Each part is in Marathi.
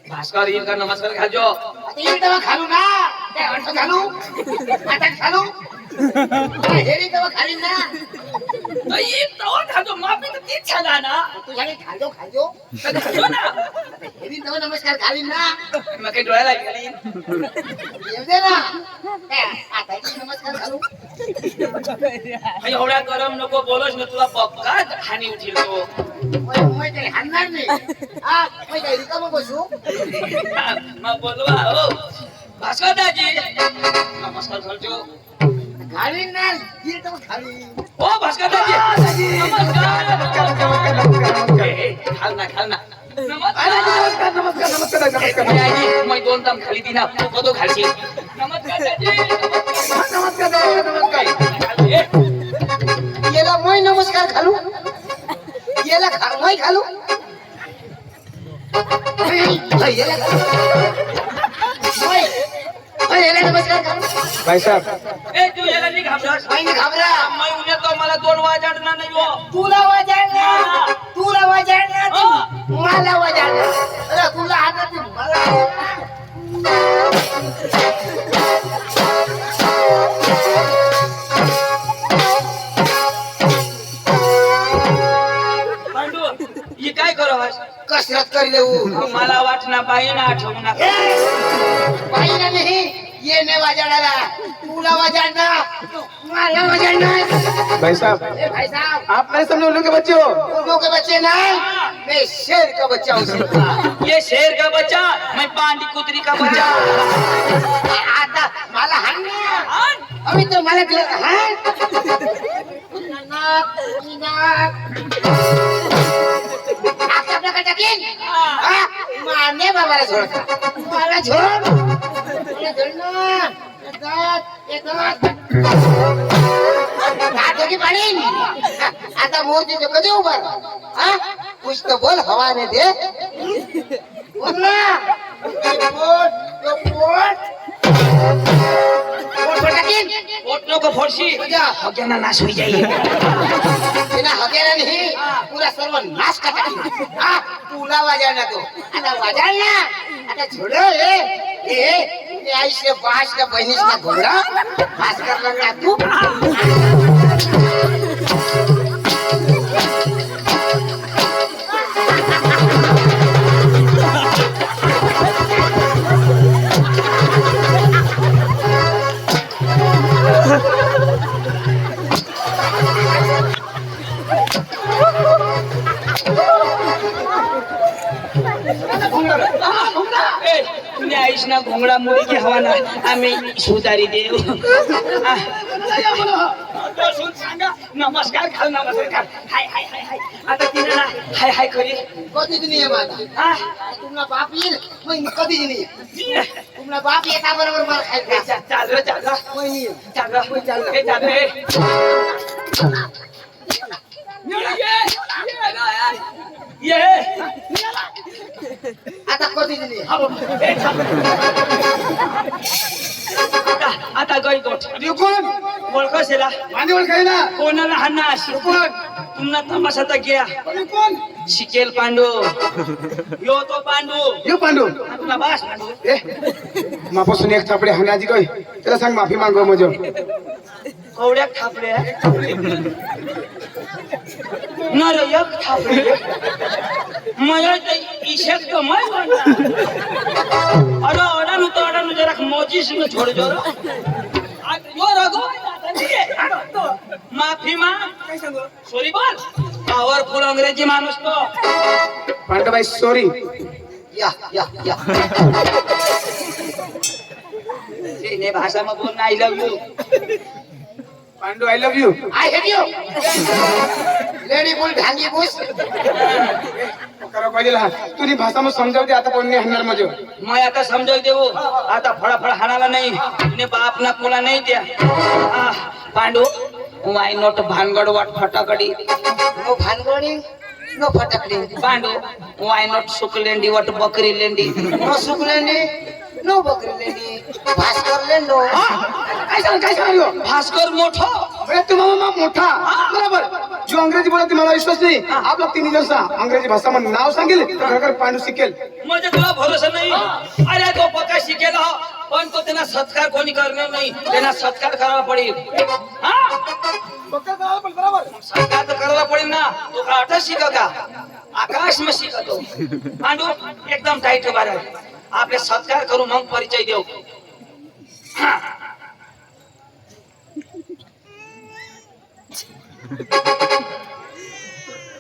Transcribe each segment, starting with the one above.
भास्कर इनका नमस्कार घालजो आता तेव्हा खालू ना काय अर्थ घालू आता खालू हेरी तेव्हा खाली ना ये तवा घालजो माफी तर तीच छाना ना तुझ्याकडे खालजो खालजो घालजो ना हेरी तेव्हा नमस्कार खाली ना मग काही डोळ्याला गेली येऊ दे ना आता नमस्कार घालू एवढा गरम नको बोलोस ना तुला पक्का हानी उठील तो मैं काही हाणणार नाही हा मैं काही रिकाम बसू मग बोलवा हो भास्कर दाजी नमस्कार घालजो खाली ना गिर तेव्हा खाली ओ भास्कर दाजी नमस्कार खाल ना नमस्कार मैं दोन दम खाली दिना तू कदो खालशी नमस्कार दाजी नमस्कार याला मैं नमस्कार घालू याला मैं घालू याला नमस्कार घालू भाई साहब ए तू याला नाही घाबरस मैं नाही घाबरा मैं उद्या तो मला 2 वाजणार नाही हो तुला वाजायला मला वाजायला अरे तुला हातात मला पांडू ये काय करो हस कसरत कर लेऊ मला वाटना बाई ना आठवू ना बाई ना नाही ये नाही वाजायला तुला वाजायला मला वाजायला भाई साहब भाई साहब आप मेरे सामने उल्लू के बच्चे हो उल्लू के बच्चे ना मैं शेर का बच्चा हूँ ये शेर का बच्चा मैं पांडी कुतरी का बच्चा आता मला हाण अभी तो मला हाण आपल्या टाकीन माने बाबाला झोड मला झोड मला झोड ना की पाणी आता मोरची तो कधी उभा हा कुछ तो बोल हवा ने दे बोल ना पोट नको फोडशी हग्याना नाश होई जाईल बिना हगेला नहीं पूरा सर्व नाश का टाकी हा तुला वाजायला तो आता वाजायला आता झोडो ए आईशे बाशला बहिणीसला घोडा भास्कर लागला तू तुम्ही आईश ना घोंगडा मुली की हवा ना आम्ही सुतारी देऊ सांगा नमस्कार खाल नमस्कार हाय हाय हाय हाय आता तिने ना हाय हाय करी कधीच नाही माझा तुमला बाप येईल मग कधीच नाही तुमला बाप येता बरोबर मला खायचा चाल रे चाल ये आता कधीच नाही आता गई गोठ कोण ओळखसेला माने ओळखाय ना कोणाला हाना अशी कोण तुमना तमाशा तर घ्या कोण शिकेल पांडू यो तो पांडू यो पांडू तुला बास पांडू ए मापासून एक थापडे हाणाजी काय त्याला सांग माफी मागव मजो कवड्या थापड्या न रे एक थापडे मला ते इशक तो मैं अरे अडानु जरा मोजी से छोड़ जो यो रगो माफी मांग सॉरी बोल पावरफुल अंग्रेजी माणूस तो पांडू भाई सॉरी या ने भाषा में बोलना I love you Pandu I love you I hate you lady बोल ढांगी बुस करा पाहिजे हा तुझी भाषा में समजावते आता कोण नाही हाणणार मजो मैं आता समझो देवो आता फळा हाणाला नाही ने बाप ना कोला नाही त्या पांडू वाय नॉट भानगड वाट फटाकडी नो भानगडी नो फटाकडी पांडू वाय नॉट सुकलेंडी वाट बकरी लेंडी नो सुकलेंडी नो बकरी लेंडी भास्कर लेंडो काय सांग भास्कर मोठो अरे तू मामा मोठा बरोबर जो अंग्रेजी बोलत मला विश्वास नाही आपला तिन्ही दिवसा अंग्रेजी भाषा मध्ये नाव सांगेल तर खरोखर पांडू शिकेल. म्हणजे तुला भरोसा नाही? अरे तो पक्का शिकेला पण तो त्यांना सत्कार कोणी करणार नाही. त्यांना सत्कार करावा पडेल. हा सत्कार तर करायला पडेल ना. तो का अठा शिका का आकाश में शिकतो. पांडू एकदम टाईट उभा राहा. आपले सत्कार करू मग परिचय देऊ. हा.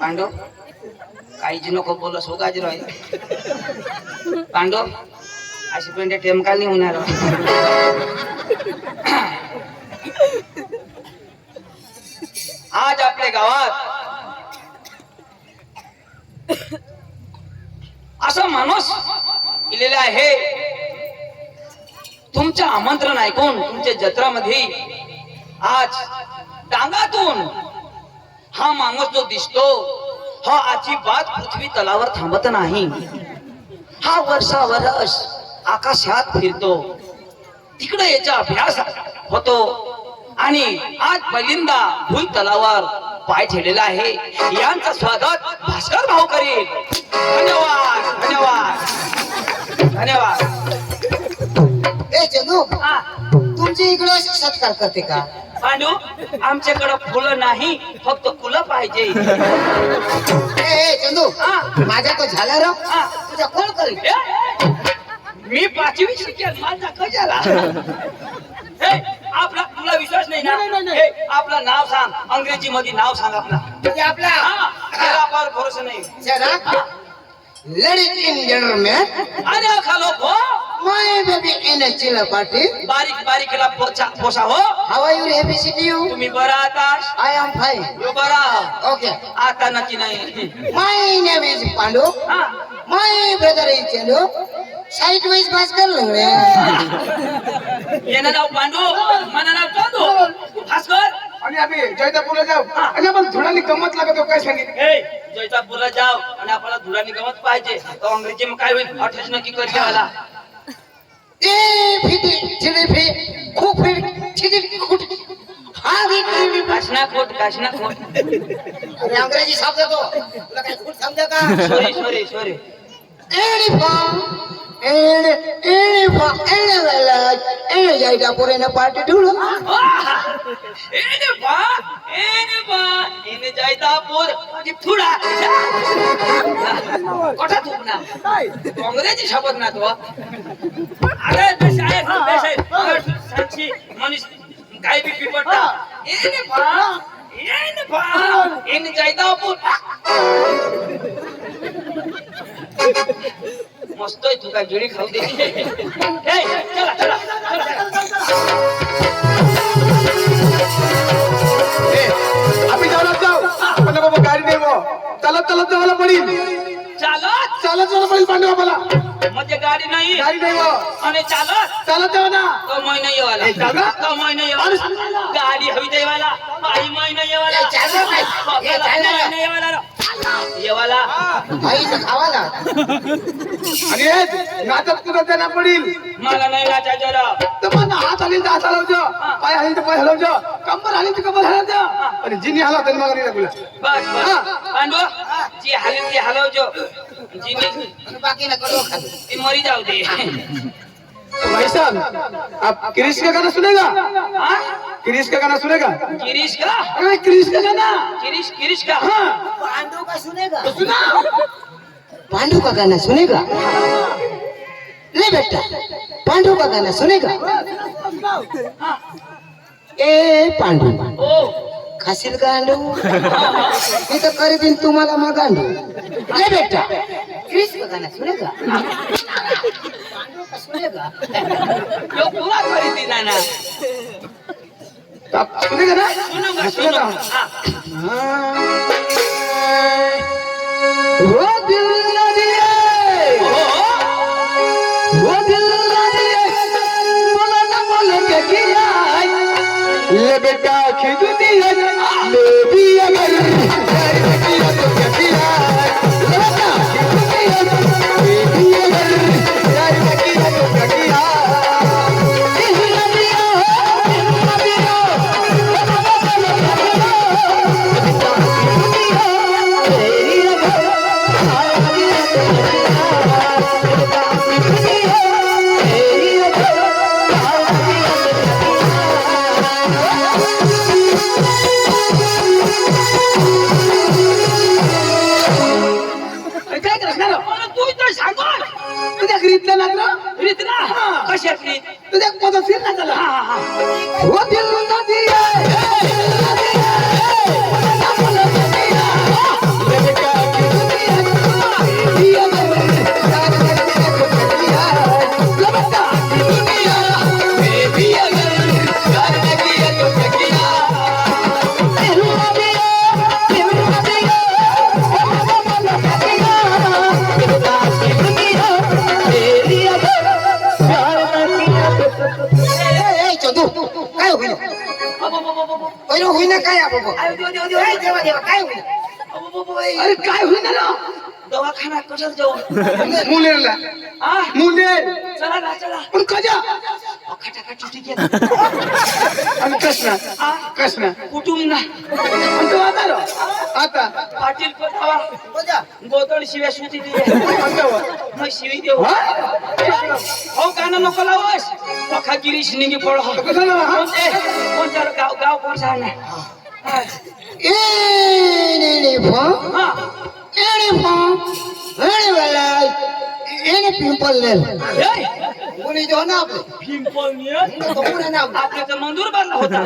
पांडू काहीच नको बोलस हो गाजराय. पांडू अशी पेंडे टेमकाल नाही होणार. आज आपल्या गावात असा माणूस इलेला आहे. तुमचं आमंत्रण ऐकून तुमच्या जत्रामध्ये आज डांगातून हा माणूस जो दिसतो हा अजिबात पृथ्वी तलावर थांबत नाही. हा वर्षावर्ष आकाशात फिरतो. तिकडे याचा अभ्यास होतो आणि आज पहिल्यांदा भुई तलावावर पाय ठेवलेला आहे. यांचं स्वागत भास्कर भाऊ करेल. धन्यवाद धन्यवाद धन्यवाद. ए चंदू हा तुमच्या इकडे सत्कार करते का? पांडू आमच्याकडे फुलं नाही फक्त फुलं पाहिजे. ए चंदू हा. माझा तो झाला राव. हा. तुझा कोण करेल? ए, मी 5वी शिकेल माझा कशाला? हे, आपला तुला विश्वास नाही ना? हे, आपलं नाव सांग. अंग्रेजी मध्ये नाव सांग आपला. म्हणजे आपला हा, त्याला फार भरोसा नाही. जरा लेडीज इन जेंटलमॅन अरे खालो हो my baby in a chill party बारीक बारीकला पोसा हो. How are you ABCD you? तुम्ही बरा आतास? I am fine. यो बरा ओके. आता नक्की नाही. My name is Pandu. हा my brother is Chandu. Side wise Bhaskar Langde. येणं नाव पांडू मला नाव चांदू भास्कर. आणि आम्ही जयतापूरला जाऊ आणि आपण थोडाली गमत लागतो काय सांगितलं. हे जयतापूरला जाव आणि आपल्याला धुराणी गमत पाहिजे. तो अंग्रेजी मग काय होईल अठ्ठावीस नक्की करते मला. ए फिटी चिडी फी खूप फिट चिडी खूट. हा दी काशना कोट. अरे अंग्रेजी शब्द तो तुला काय खूप समजा का? सॉरी जयतापूर पार्टी ठेवलं. जयतापूर थोडा कोठा तू ना काँग्रेसची शपथ ना तो. अरे सांगशी मनीष काय बी पिपटता. जयतापूर मस्त आहे. तू काय जुडी खाऊ दे. चला चला आम्ही जाऊ पण बाबा गाडी नाही चालत चालत जायला पडेल. चालत चालत जायला पडेल पांडू आम्हाला. म्हणजे गाडी नाही गाडी नाही आणि चालत चालत जाऊ ना. तो महिना येवाला. ए, चालत? तो महिना येवाला. गाडी हवी देवाला. बाई महिना येवाला. ए, चालत नाही. ए, चालत. महिना येवाला रा. येवाला. भाई तर खावाला. आणि हे नाटक तुला त्यांना पडेल. मला नाही नाचायचं रा. तर मला हात आली तर हात हलवજો. पाय आली तर पाय हलवજો. कंबर आली तर कंबर हलवજો. आणि जिनी हलव त्यांनी मग नाही तुला. बस बस पांडू जी हालेल ती हलवजो. जी बाकी ना कडो खाली. ती मरी जाऊ दे. तो भाई साहब आप क्रिश का गाना सुनेगा? हाँ? क्रिश का गाना सुनेगा? गिरीश का अरे क्रिश का गाना. गिरीश का हाँ पांडू का सुनेगा? तो सुना. पांडू का गाना सुनेगा? ले बेटा पांडू का गाना सुनेगा? ए पांडू ओ खाशील गांडू. मी तर कर दिन तुम्हाला मग गांडू. ले बेटा क्रिस का गाना सुनेगा? पांडू का सुनेगा? यो पूरा करी दी ना आप सुनेगा ना? सुनूंगा सुनेगा. हाँ वो दिल न दिए, वो दिल न दिए, बोला न बोले के किया. ले बेटा खिद दिया, ले भी अगर प्यार में किया तो क्या किया. ले बेटा खिद दिया, ले भी अगर प्यार में किया तो क्या किया. दिल न दिया, दिल न दिया, सांगोय सांगोय तुझ्या घरीतलं नाचलं रीत ना कशात रीत तुझ्या पदशीर नाचलं हा हा हा हो दिल नदी आहे काय होईल पहिलं होईना काय आपण काय होईल अरे काय होईल ना दवाखाना कशात जाऊ मुलेरला हा मुलेर चला ना चला पण कजा खटाखट चुटी घ्या आणि कसना हा कसना कुटुंब ना आणि तो आता रो आता पाटील पटावा गोदड शिव्या सुटी दिली मग शिवी देऊ हो गाणं नको लावस अखा गिरीश निघी पड कसं ना हा कोणत्या गाव गाव कोणता आहे ना हा पिंपल कोणी जो ना पिंपल आपल्या तर मंजूर बांधला होता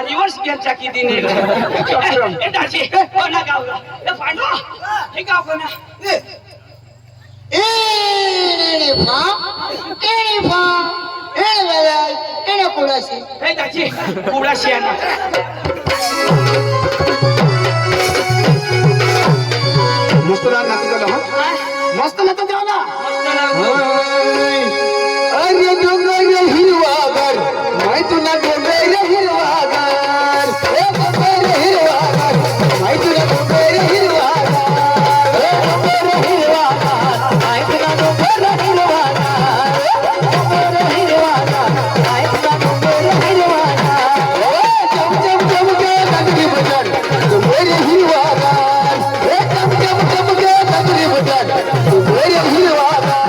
रिवर्स गेअरच्या किती कोणा गावला पांडवा हे गाव कोणा हे त्याची कुडाशी आहे ना मस्त नाच झाला मस्त नाच झाला अरे डोंगर हिरवागार माहित तुला डोंगर हिरवागार डोंगर हिरवागार माहित तुला डोंगर हिरवागार डोंगर हिरवागार माहित तुला डोंगर हिरवागार डोंगर हिरवागार माहित तुला डोंगर हिरवागार चम चम चम के नगरी बजार डोंगर हिरवागार चम चम चम के नगरी बजार डोंगर हिरवागार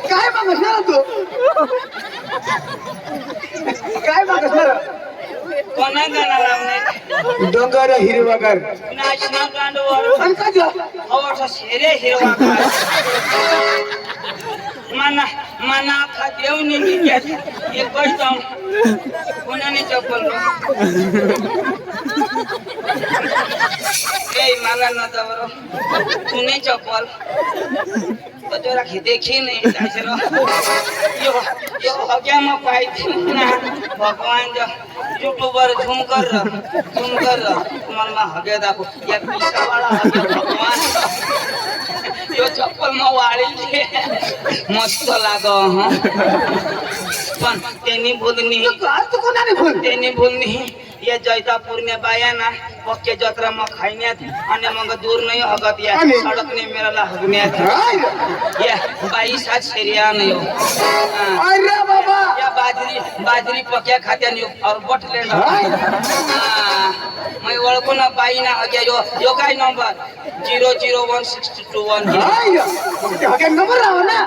काय मागणार तू काय मागणार कोणा गाणं लावणे डोंगर हिरवागार नाचना गांडवर आणि काय हवाचा शेरे हिरवा मना मना था देव निघी गया ये कोई कोणाने चप्पल ए मला न दवरो तूने चप्पल तो जरा देखी नहीं चलो यो यो हग्या में पाई थी ना भगवान जो यूट्यूबर झूम कर मन में हगे दाखो या पीसा वाला हगे भगवान यो चप्पल में वाली मस्त लागो हां पण त्यांनी बोलणी आज तू कोणाने बोल त्यांनी बोलणी ये जैतापूर में बाया ना पक्के जत्रा में खाइण्यात आणि मग दूर नाही हगत या आणि? सडक ने मेराला हगण्यात या बाई सात शेरिया नाही हो हा. अरे बाबा या बाजरी पक्या खात्याने और बटले ना मैं ओळखून बाई ना हग्या यो काय नंबर 001621 हगे नंबर राव ना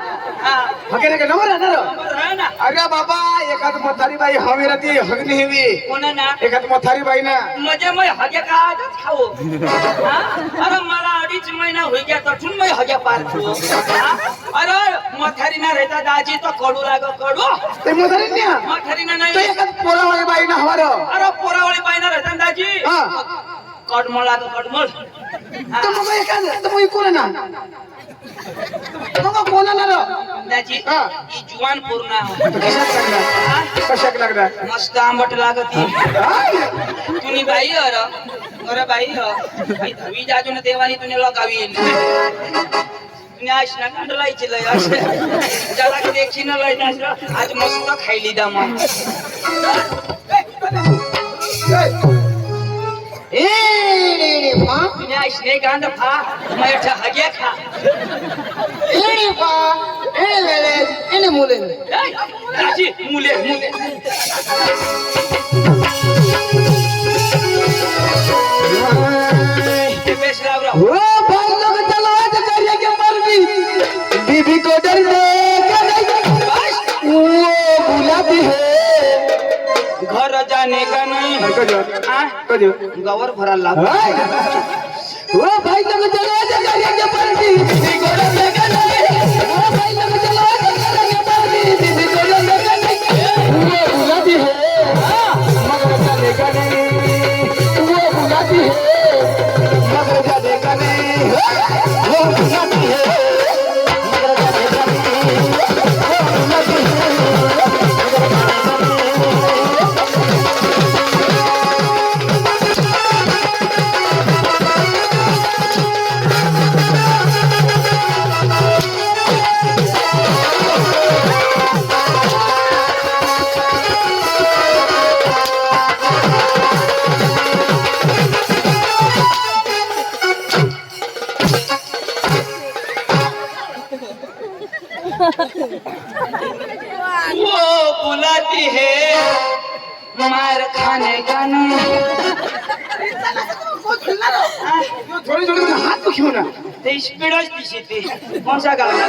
हा हगे नंबर राहणार नंबर आहे ना अरे बाबा एखाद म्हातारी बाई हवी राहते हगणी हेवी कोण ना एखाद म्हातारी बाई ना म्हणजे मैं हग्या का आजच खाऊ हा? अरे मला 2.5 महिना होई गया तठून मैं हग्या पार खाऊ हा? अरे मथारी ना रहता दाजी तो कडू लाग कडू ते म्हातारी न्या मथारी ना तो नाही एखाद पोरावाली बाई ना हवार अरे पोरावळी बाईना रहता ना दाजी हा. कडमळ लाग कडमळ तर मग एखाद तर मग कोण ना मग कोण ना दाजी हा. ही जुवान पूर्ण कशाक लागला कशाक लागला मस्त आंबट लागती तुम्ही बाई अरे बाई धवी जाजून देवानी तुने लगावी तुने आश ना कंडलायची लय असे ज्याला देखी न लय आज मस्त खायली दा मग ए पा तुने आश नाही गांड खा मैं हग्या खा ए पा ए वेले एने मुले दाजी मुले ते बेस लाव रहा ओ भाई लोग चलो आज करिए के मर्दी बीबी को डर वो बुलाती है घर जाने का नहीं हाँ? कजो गवर भरा लाभ ओ भाई लोग चलो आज करिए के मर्दी बीबी को डर ओ भाई लोग चलो आज करिए के मर्दी बीबी को डर वो बुलाती है मगर जाने का नहीं वो बुलाती है मगर जाने का नहीं वो बुलाती है मगर जाने का नहीं वो बुलाती वो बुलाती है मार खाने का नहीं थोड़ी थोड़ी हाथ दुखी होना ते स्पीडच दिसे ते कोणसा गावला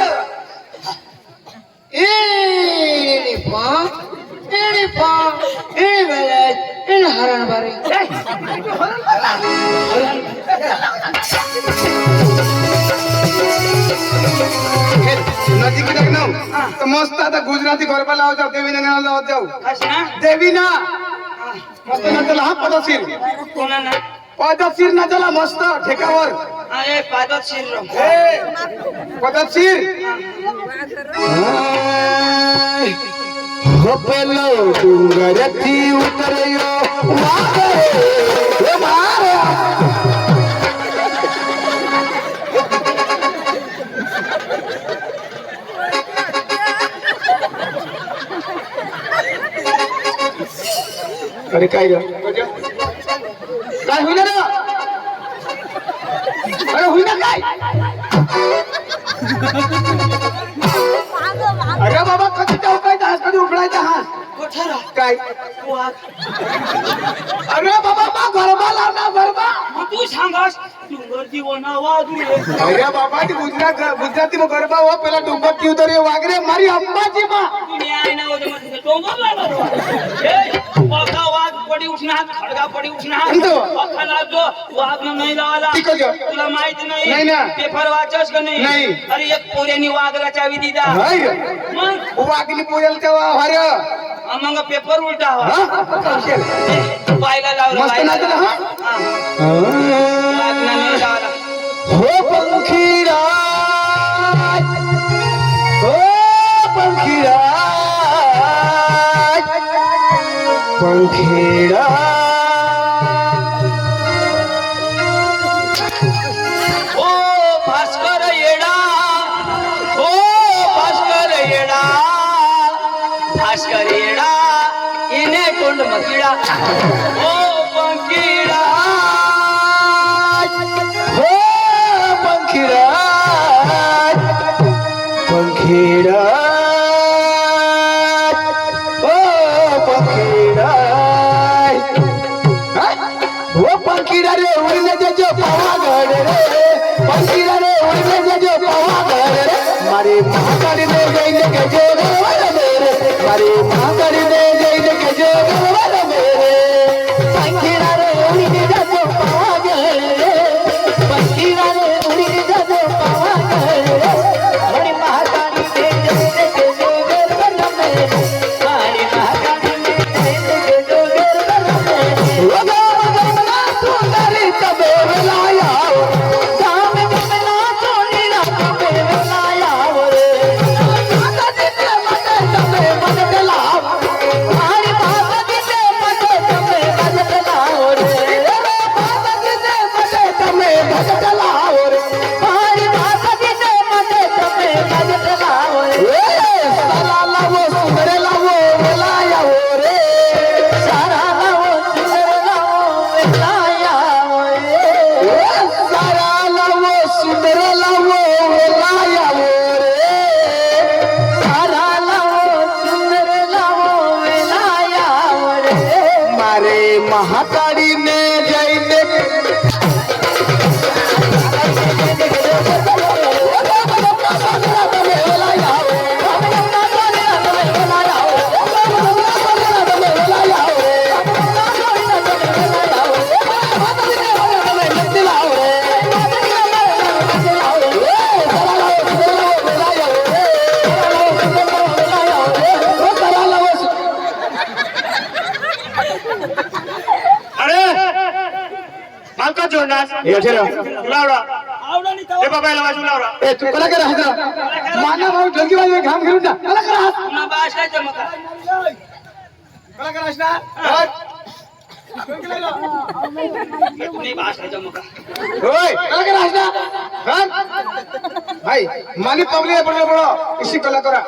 ए पा ए वेले एने हरण बारे नदी की ना तो मस्त आता गुजराती गरबा लावत जाऊ देवी ना लावत जाऊ असना देवी ना मस्त नाचला हा पदशीर कोणा ना पदशीर नाचला मस्त ठेकावर अरे पादत शिरलो पदशीर हो पेलो डुंगरती उतरयो मारे मारे अरे काय ग काय होईना रे अरे होईना काय अरे बाबा कधी चौकायचा हात कधी उघडायचा हात कोठरा काय वाघ अरे बाबा मा गरबा लावना गरबा मग तू सांगास डोंगर दिवना वाजू अरे बाबा ती गुजराती में गरबा हो पहला डुंगर की उतर ये वागरे मारी अंबाजी मां तुम्ही आहे ना ओजे मध्ये डोंगर लागलो ए पका वाघ पडी उठना खडगा पडी उठना अंतो. पका लागो वाघ न नाही लावला ठीक आहे. तुला माहित नाही नाही ना. पेपर वाचस का नाही नाही. अरे एक पोऱ्यानी वाघला चावी दिदा हाय मग वागली पोयलच्या वाहर मग पेपर उलटा हो हा बायला लावला मस्त बायला नाचला, लावला. हा? हा. वाघ न नाही लावला हो पंखीराज हो पंखीराज पंखीराज ओ भास्कर येडा ओ भास्कर येडा भास्कर येडा येणे तोंड मकिडा ओ पंखीड़ा ओ पंखीड़ा वो पंखीड़ा रे उड़ने दे जो पावागढ़ रे पंखीड़ा रे उड़ने दे जो पावागढ़ रे मारी महाकाली ने गई के जो वर मेरे मारी महाकाली ने गई के जो वर मेरे पंखीड़ा रे उड़ने दे जो पावागढ़ रे पंखीड़ा रे उड़ने दे जो पावागढ़ रे मारी महाकाली ने गई के जो वर मेरे मारी महाकाली ने गई के जो वर मेरे सुंदरी तबे लाया जाम कमला सोनीरा तबे लाया रे माता दिते मते तबे मते लाव हमारी माता दिते मते तबे मते लाव रे माता दिते मते तबे मते लाव रे हमारी माता दिते मते तबे मते लाव रे सारा लावो सुंदर लावो लाया रे सारा लावो सुंदर लावो लाया सारा लावो सुंदर लावो लाया रे सारा लावो सुंदर लावो लाया रे मारे महाकाली ने जाइने मालका जोडणार ये ठेरा लावडा ए बाबाला वाजू लावडा ए तू कला कर हजरा माना भाऊ ढंगी वाले घाम घेऊन जा कला कर पुन्हा बाशायचं मग कला कर असना तुम्ही बाशायचं मग ओए कला कर असना हां भाई मानी पब्लिक पड़ो पड़ो इसी कला करा